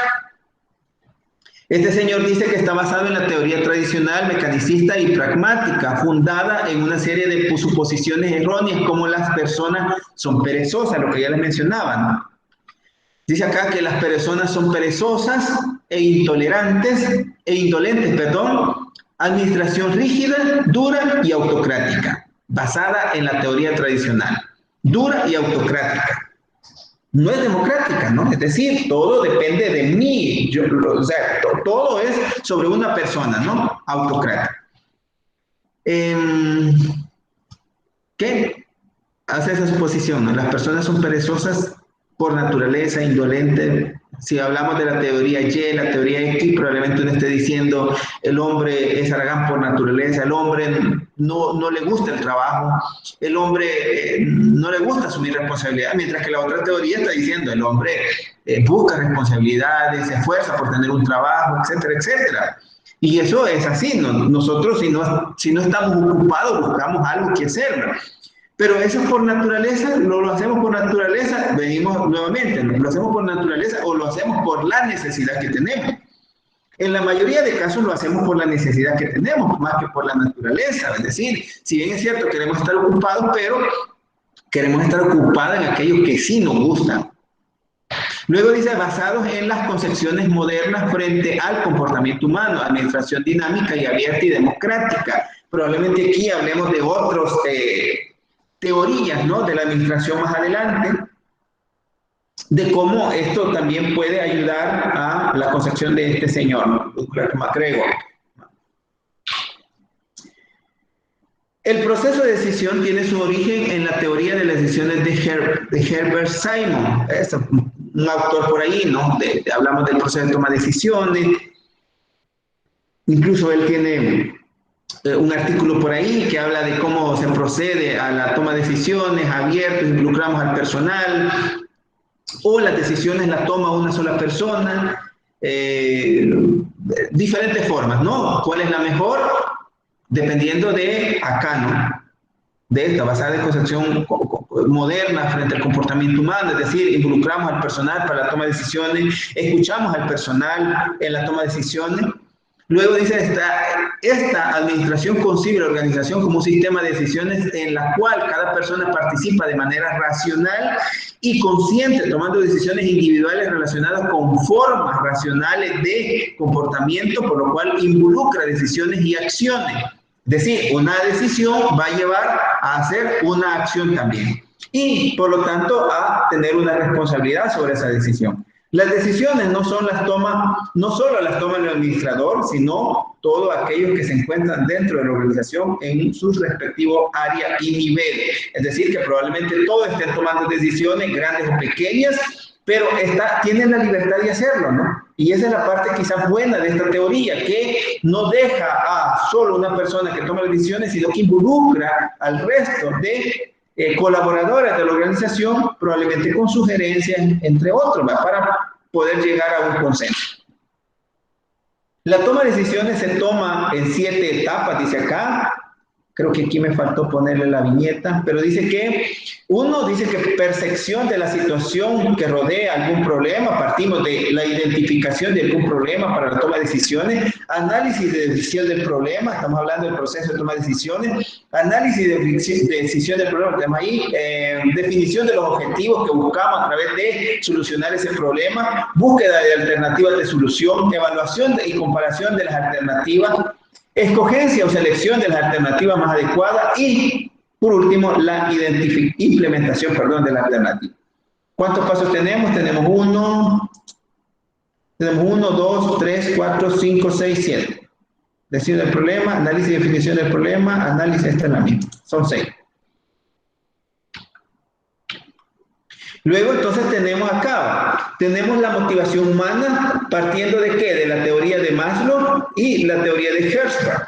Este señor dice que está basado en la teoría tradicional, mecanicista y pragmática, fundada en una serie de suposiciones erróneas, como las personas son perezosas, lo que ya les mencionaba, ¿no? Dice acá que las personas son perezosas e indolentes, administración rígida, dura y autocrática, basada en la teoría tradicional, dura y autocrática. No es democrática, ¿no? Es decir, todo depende de mí. O sea, todo es sobre una persona, ¿no? Autocrática. ¿Qué hace esa suposición, ¿no? Las personas son perezosas por naturaleza, indolentes. Si hablamos de la teoría Y, la teoría X, probablemente uno esté diciendo el hombre es aragán por naturaleza, el hombre no le gusta el trabajo, el hombre no le gusta asumir responsabilidad, mientras que la otra teoría está diciendo el hombre busca responsabilidades, se esfuerza por tener un trabajo, etcétera, etcétera. Y eso es así, ¿no? Nosotros si no estamos ocupados buscamos algo que hacer, ¿no? Pero eso por naturaleza, no lo hacemos por naturaleza, venimos nuevamente, ¿no? Lo hacemos por naturaleza o lo hacemos por la necesidad que tenemos. En la mayoría de casos lo hacemos por la necesidad que tenemos, más que por la naturaleza. Es decir, si bien es cierto, queremos estar ocupados, pero queremos estar ocupados en aquello que sí nos gusta. Luego dice, basados en las concepciones modernas frente al comportamiento humano, administración dinámica y abierta y democrática. Probablemente aquí hablemos de otras teorías, ¿no?, de la administración más adelante, de cómo esto también puede ayudar a la concepción de este señor, Douglas MacGregor. El proceso de decisión tiene su origen en la teoría de las decisiones de Herbert Simon. Es un autor por ahí, ¿no? Hablamos del proceso de toma de decisiones. Incluso él tiene un artículo por ahí que habla de cómo se procede a la toma de decisiones abiertos, involucramos al personal, o las decisiones las toma una sola persona. Diferentes formas, ¿no? ¿Cuál es la mejor? Dependiendo de acá, ¿no? De esta, basada en concepción moderna frente al comportamiento humano, es decir, involucramos al personal para la toma de decisiones, escuchamos al personal en la toma de decisiones. Luego dice, esta administración concibe la organización como un sistema de decisiones en la cual cada persona participa de manera racional y consciente, tomando decisiones individuales relacionadas con formas racionales de comportamiento, por lo cual involucra decisiones y acciones. Es decir, una decisión va a llevar a hacer una acción también. Y, por lo tanto, a tener una responsabilidad sobre esa decisión. Las decisiones no solo las toma el administrador, sino todos aquellos que se encuentran dentro de la organización en sus respectivos áreas y niveles. Es decir, que probablemente todos estén tomando decisiones, grandes o pequeñas, pero tienen la libertad de hacerlo, ¿no? Y esa es la parte quizás buena de esta teoría, que no deja a solo una persona que toma las decisiones, sino que involucra al resto de colaboradores de la organización, probablemente con sugerencias, entre otros, ¿verdad?, para poder llegar a un consenso. La toma de decisiones se toma en 7 etapas, dice acá. Creo que aquí me faltó ponerle la viñeta, pero dice que percepción de la situación que rodea algún problema, partimos de la identificación de algún problema para la toma de decisiones, análisis de decisión del problema, estamos hablando del proceso de toma de decisiones, análisis de decisión del problema, tenemos ahí, definición de los objetivos que buscamos a través de solucionar ese problema, búsqueda de alternativas de solución, evaluación y comparación de las alternativas, escogencia o selección de las alternativas más adecuadas y, por último, la implementación de la alternativa. ¿Cuántos pasos tenemos? Tenemos 1, 2, 3, 4, 5, 6, 7. Decisión del problema, análisis y definición del problema, análisis, esta es la misma. Son 6. Luego, entonces, tenemos la motivación humana, partiendo ¿de qué? De la teoría de Maslow y la teoría de Hertzberg.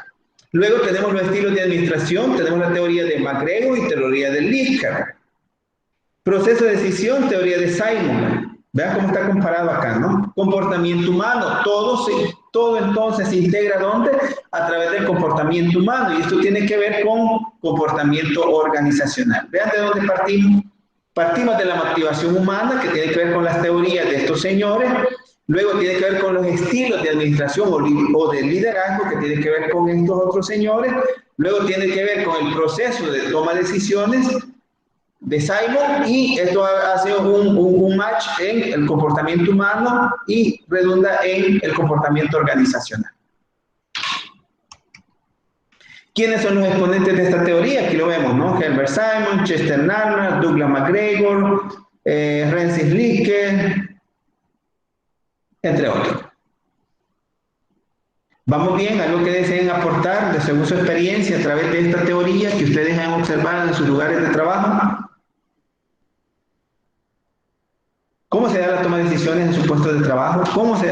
Luego tenemos los estilos de administración, tenemos la teoría de MacGregor y teoría de Likert. Proceso de decisión, teoría de Simon. Vean cómo está comparado acá, ¿no? Comportamiento humano, todo entonces se integra ¿dónde? A través del comportamiento humano, y esto tiene que ver con comportamiento organizacional. Vean de dónde partimos. Partimos de la motivación humana, que tiene que ver con las teorías de estos señores, luego tiene que ver con los estilos de administración o de liderazgo, que tiene que ver con estos otros señores, luego tiene que ver con el proceso de toma de decisiones de Simon, y esto hace un match en el comportamiento humano y redunda en el comportamiento organizacional. ¿Quiénes son los exponentes de esta teoría? Aquí lo vemos, ¿no? Herbert Simon, Chester Narmer, Douglas MacGregor, Francis Likert, entre otros. ¿Vamos bien? ¿Algo que deseen aportar según su experiencia a través de esta teoría que ustedes han observado en sus lugares de trabajo? ¿Cómo se da la toma de decisiones en su puesto de trabajo? ¿Cómo se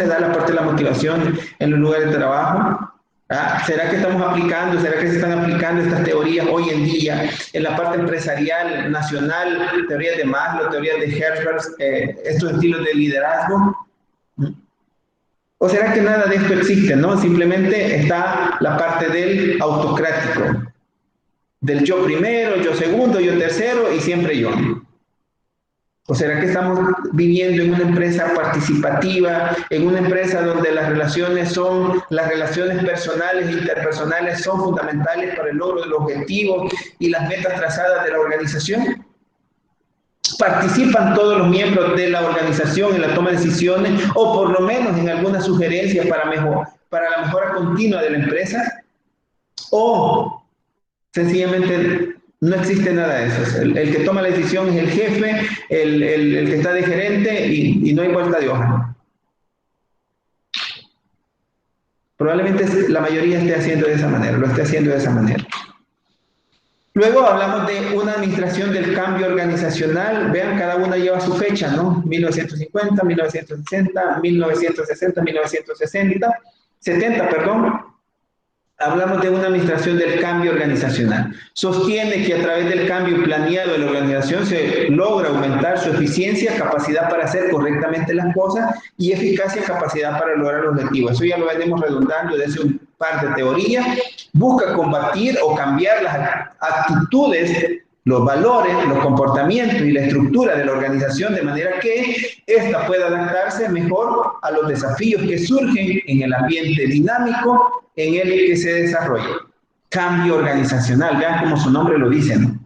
da la parte de la motivación en los lugares de trabajo? ¿Será que será que se están aplicando estas teorías hoy en día en la parte empresarial, nacional, teorías de Maslow, teorías de Hertzberg, estos estilos de liderazgo? ¿O será que nada de esto existe, no? Simplemente está la parte del autocrático, del yo primero, yo segundo, yo tercero y siempre yo. ¿O será que estamos viviendo en una empresa participativa, en una empresa donde las relaciones personales e interpersonales son fundamentales para el logro del objetivo y las metas trazadas de la organización? ¿Participan todos los miembros de la organización en la toma de decisiones o por lo menos en algunas sugerencias para la mejora continua de la empresa? ¿O sencillamente no existe nada de eso? El que toma la decisión es el jefe, el que está de gerente y no hay vuelta de hoja. Probablemente la mayoría esté haciendo de esa manera, lo esté haciendo de esa manera. Luego hablamos de una administración del cambio organizacional. Vean, cada una lleva su fecha, ¿no? 1950, 1960, 1960, 1960, 70, perdón. Hablamos de una administración del cambio organizacional. Sostiene que a través del cambio planeado de la organización se logra aumentar su eficiencia, capacidad para hacer correctamente las cosas y eficacia, capacidad para lograr los objetivos. Eso ya lo venimos redundando desde un par de teorías. Busca combatir o cambiar las actitudes, los valores, los comportamientos y la estructura de la organización de manera que ésta pueda adaptarse mejor a los desafíos que surgen en el ambiente dinámico en el que se desarrolla. Cambio organizacional, vean como su nombre lo dice, ¿no?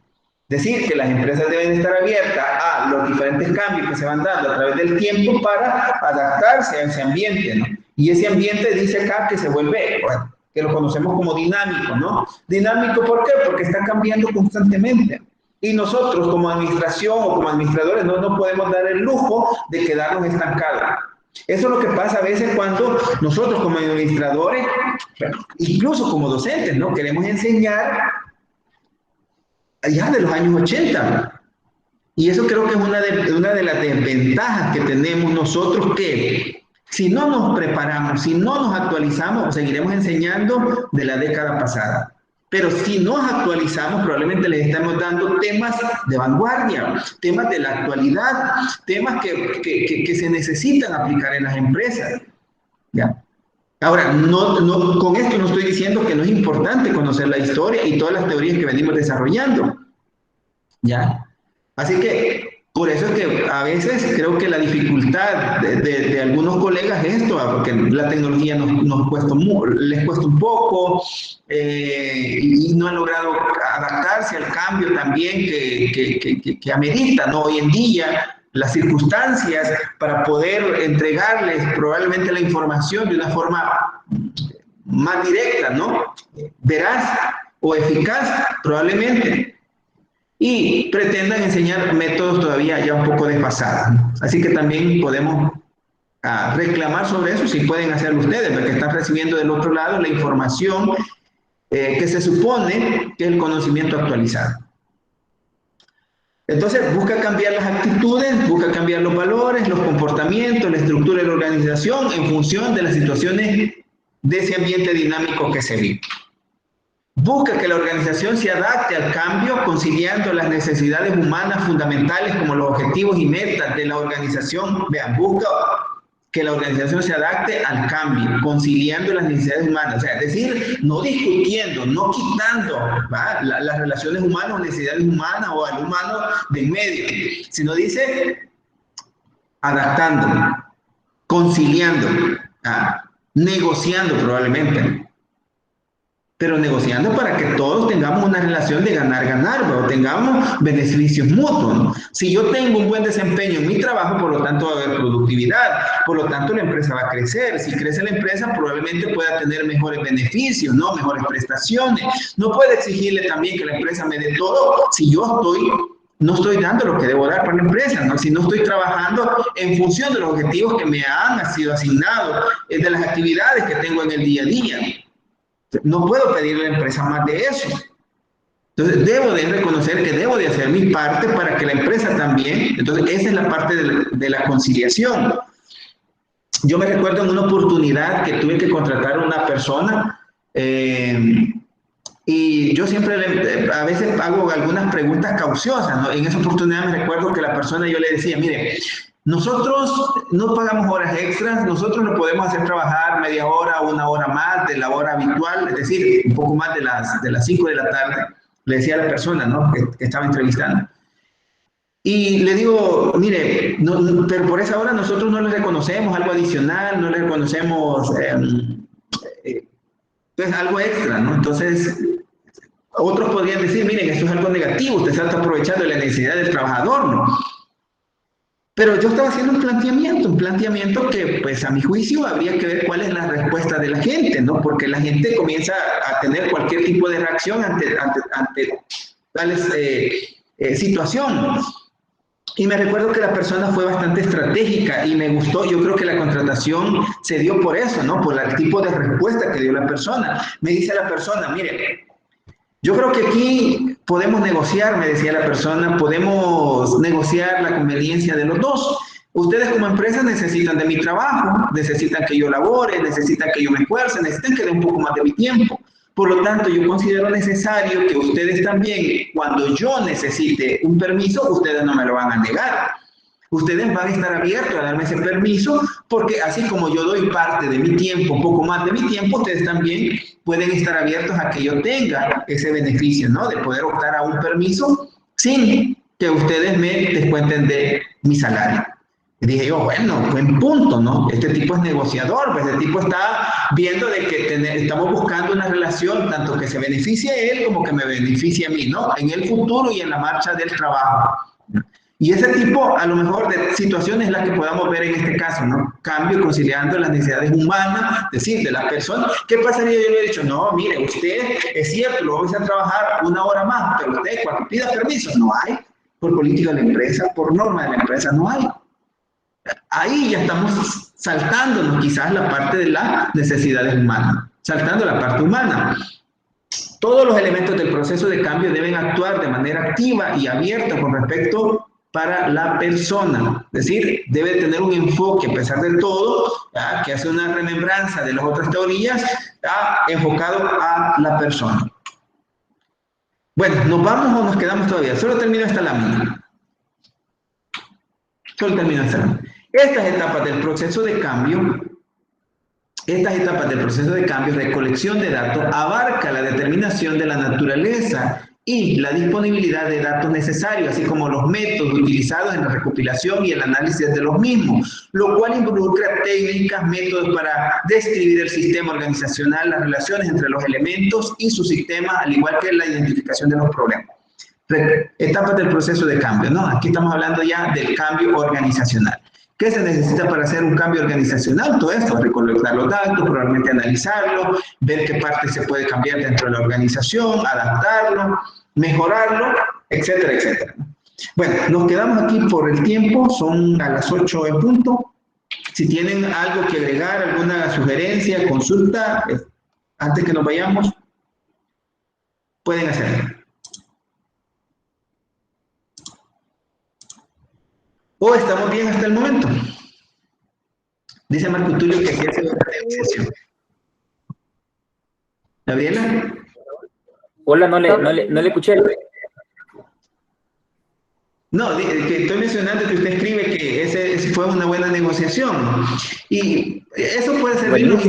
Decir que las empresas deben estar abiertas a los diferentes cambios que se van dando a través del tiempo para adaptarse a ese ambiente, ¿no? Y ese ambiente dice acá que se vuelve, bueno, que lo conocemos como dinámico, ¿no? Dinámico, ¿por qué? Porque está cambiando constantemente. Y nosotros como administración o como administradores no nos podemos dar el lujo de quedarnos estancados. Eso es lo que pasa a veces cuando nosotros como administradores, incluso como docentes, ¿no? Queremos enseñar allá de los años 80. Y eso creo que es una de las desventajas que tenemos nosotros, que si no nos preparamos, si no nos actualizamos, seguiremos enseñando de la década pasada. Pero si nos actualizamos, probablemente les estamos dando temas de vanguardia, temas de la actualidad, temas que se necesitan aplicar en las empresas. ¿Ya? Ahora, con esto no estoy diciendo que no es importante conocer la historia y todas las teorías que venimos desarrollando. ¿Ya? Así que, por eso es que a veces creo que la dificultad de algunos colegas es esto, porque la tecnología les cuesta un poco y no han logrado adaptarse al cambio también que amerita, ¿no? Hoy en día las circunstancias para poder entregarles probablemente la información de una forma más directa, ¿no? Veraz o eficaz, probablemente. Y pretendan enseñar métodos todavía ya un poco desfasados. Así que también podemos reclamar sobre eso, si pueden hacerlo ustedes, porque están recibiendo del otro lado la información que se supone que es el conocimiento actualizado. Entonces, busca cambiar las actitudes, busca cambiar los valores, los comportamientos, la estructura de la organización en función de las situaciones de ese ambiente dinámico que se vive. Busca que la organización se adapte al cambio, conciliando las necesidades humanas fundamentales como los objetivos y metas de la organización. Vean, busca que la organización se adapte al cambio, conciliando las necesidades humanas. O sea, es decir, no discutiendo, no quitando las relaciones humanas, necesidades humanas o al humano de en medio, sino dice adaptando, conciliando, negociando probablemente. Pero negociando para que todos tengamos una relación de ganar-ganar, o tengamos beneficios mutuos, ¿no? Si yo tengo un buen desempeño en mi trabajo, por lo tanto va a haber productividad, por lo tanto la empresa va a crecer. Si crece la empresa, probablemente pueda tener mejores beneficios, ¿no? Mejores prestaciones. No puedo exigirle también que la empresa me dé todo si yo no estoy dando lo que debo dar para la empresa, ¿no? Si no estoy trabajando en función de los objetivos que me han sido asignados, de las actividades que tengo en el día a día. No puedo pedirle a la empresa más de eso. Entonces, debo de reconocer que debo de hacer mi parte para que la empresa también. Entonces, esa es la parte de la conciliación. Yo me recuerdo en una oportunidad que tuve que contratar a una persona y yo siempre a veces hago algunas preguntas cauciosas, ¿no? En esa oportunidad me recuerdo que la persona, yo le decía, mire, nosotros no pagamos horas extras, nosotros lo podemos hacer trabajar media hora o una hora más de la hora habitual, es decir, un poco más de las 5 de la tarde, le decía a la persona, ¿no? que estaba entrevistando. Y le digo, mire, pero por esa hora nosotros no le reconocemos algo adicional, no le reconocemos pues algo extra, ¿no? Entonces, otros podrían decir, miren, esto es algo negativo, usted se está aprovechando de la necesidad del trabajador, ¿no? Pero yo estaba haciendo un planteamiento que, pues, a mi juicio, habría que ver cuál es la respuesta de la gente, ¿no? Porque la gente comienza a tener cualquier tipo de reacción ante tales situaciones. Y me recuerdo que la persona fue bastante estratégica y me gustó. Yo creo que la contratación se dio por eso, ¿no? Por el tipo de respuesta que dio la persona. Me dice la persona, mire, yo creo que aquí podemos negociar, me decía la persona, podemos negociar la conveniencia de los dos. Ustedes como empresa necesitan de mi trabajo, necesitan que yo labore, necesitan que yo me esfuerce, necesitan que dé un poco más de mi tiempo. Por lo tanto, yo considero necesario que ustedes también, cuando yo necesite un permiso, ustedes no me lo van a negar. Ustedes van a estar abiertos a darme ese permiso, porque así como yo doy parte de mi tiempo, un poco más de mi tiempo, ustedes también pueden estar abiertos a que yo tenga ese beneficio, ¿no? De poder optar a un permiso sin que ustedes me descuenten de mi salario. Y dije yo, bueno, buen punto, ¿no? Este tipo es negociador, pues este tipo está viendo de que estamos buscando una relación tanto que se beneficie a él como que me beneficie a mí, ¿no? En el futuro y en la marcha del trabajo. Y ese tipo, a lo mejor, de situaciones es la que podamos ver en este caso, ¿no? Cambio conciliando las necesidades humanas, decir, de la persona. ¿Qué pasaría? Yo le he dicho, no, mire, usted, es cierto, lo vamos a trabajar 1 hora más, pero usted, cuando pida permiso, no hay. Por política de la empresa, por norma de la empresa, no hay. Ahí ya estamos saltándonos quizás la parte de las necesidades humanas, saltando la parte humana. Todos los elementos del proceso de cambio deben actuar de manera activa y abierta con respecto para la persona. Es decir, debe tener un enfoque, a pesar de todo, ¿ya? Que hace una remembranza de las otras teorías, ¿ya? Enfocado a la persona. Bueno, ¿nos vamos o nos quedamos todavía? Solo termino esta lámina. Solo termino esta lámina. Estas etapas del proceso de cambio, recolección de datos, abarca la determinación de la naturaleza y la disponibilidad de datos necesarios, así como los métodos utilizados en la recopilación y el análisis de los mismos, lo cual involucra técnicas, métodos para describir el sistema organizacional, las relaciones entre los elementos y sus sistemas, al igual que la identificación de los problemas. Etapas del proceso de cambio, ¿no? Aquí estamos hablando ya del cambio organizacional. ¿Qué se necesita para hacer un cambio organizacional? Todo esto, recolectar los datos, probablemente analizarlo, ver qué parte se puede cambiar dentro de la organización, adaptarlo, mejorarlo, etcétera, etcétera. Bueno, nos quedamos aquí por el tiempo, son a las 8 en punto. Si tienen algo que agregar, alguna sugerencia, consulta, antes que nos vayamos, pueden hacerlo. ¿O estamos bien hasta el momento? Dice Marco Tulio que aquí hace una negociación. ¿Gabriela? Hola, no le escuché. No, que estoy mencionando que usted escribe que ese fue una buena negociación. Y eso puede servirnos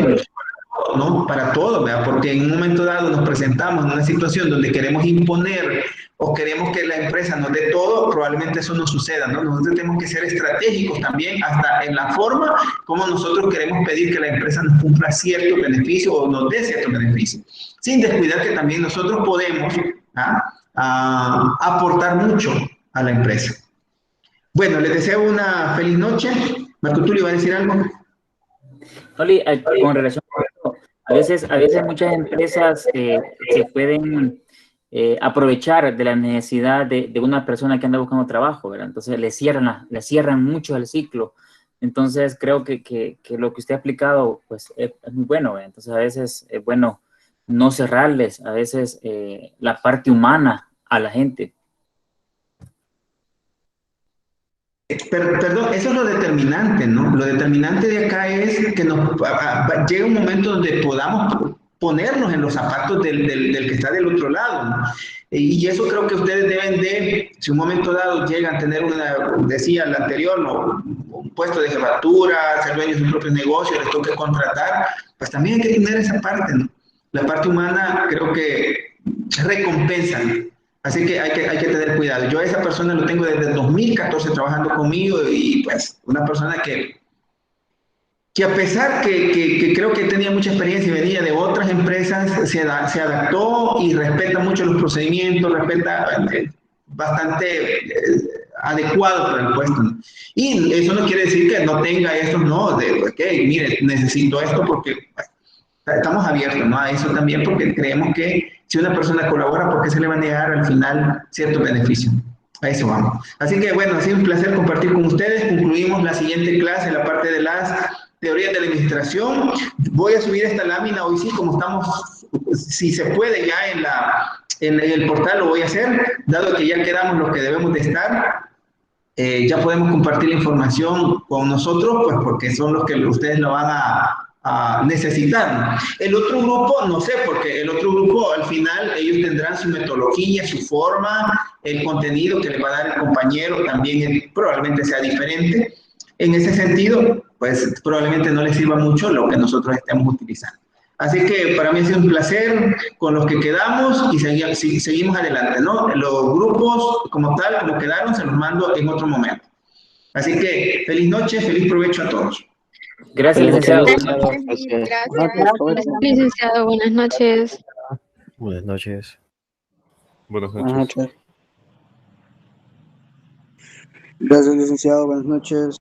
¿no? Para todo, ¿verdad? Porque en un momento dado nos presentamos en una situación donde queremos imponer o queremos que la empresa nos dé todo, probablemente eso no suceda, ¿no? Nosotros tenemos que ser estratégicos también hasta en la forma como nosotros queremos pedir que la empresa nos cumpla cierto beneficio o nos dé cierto beneficio, sin descuidar que también nosotros podemos aportar mucho a la empresa. Bueno, les deseo una feliz noche. Marco Tulio, ¿va a decir algo? Oli, con relación a esto, a veces muchas empresas se pueden aprovechar de la necesidad de una persona que anda buscando trabajo, ¿verdad? Entonces le cierran mucho el ciclo. Entonces creo que lo que usted ha explicado pues, es muy bueno, ¿verdad? Entonces a veces es bueno no cerrarles, a veces la parte humana a la gente. Perdón, eso es lo determinante, ¿no? Lo determinante de acá es que llega un momento donde podamos ponernos en los zapatos del que está del otro lado, ¿no? Y eso creo que ustedes deben de, si un momento dado llegan a tener decía el anterior, ¿no? Un puesto de jefatura, ser dueños de un propio negocio, les toque contratar, pues también hay que tener esa parte, ¿no? La parte humana creo que recompensa Así que hay que tener cuidado. Yo a esa persona lo tengo desde el 2014 trabajando conmigo y pues una persona que a pesar que creo que tenía mucha experiencia y venía de otras empresas, se adaptó y respeta mucho los procedimientos, respeta bastante adecuado para el puesto. Y eso no quiere decir que no tenga esto, no, de, ok, mire, necesito esto porque estamos abiertos, ¿no? A eso también porque creemos que si una persona colabora, ¿por qué se le va a negar al final ciertos beneficios? A eso vamos. Así que bueno, ha sido un placer compartir con ustedes. Concluimos la siguiente clase, la parte de las teorías de la administración. Voy a subir esta lámina hoy sí, como estamos, si se puede ya en el portal lo voy a hacer, dado que ya quedamos los que debemos de estar. Ya podemos compartir la información con nosotros, pues porque son los que ustedes lo van a necesitar. El otro grupo, no sé, porque el otro grupo al final ellos tendrán su metodología, su forma, el contenido que le va a dar el compañero también probablemente sea diferente. En ese sentido, pues probablemente no les sirva mucho lo que nosotros estemos utilizando. Así que para mí ha sido un placer con los que quedamos y seguimos adelante, ¿no? Los grupos como tal, como quedaron, se los mando en otro momento. Así que feliz noche, feliz provecho a todos. Gracias, licenciado. Gracias, licenciado. Buenas noches. Buenas noches. Buenas noches. Gracias, licenciado. Buenas noches.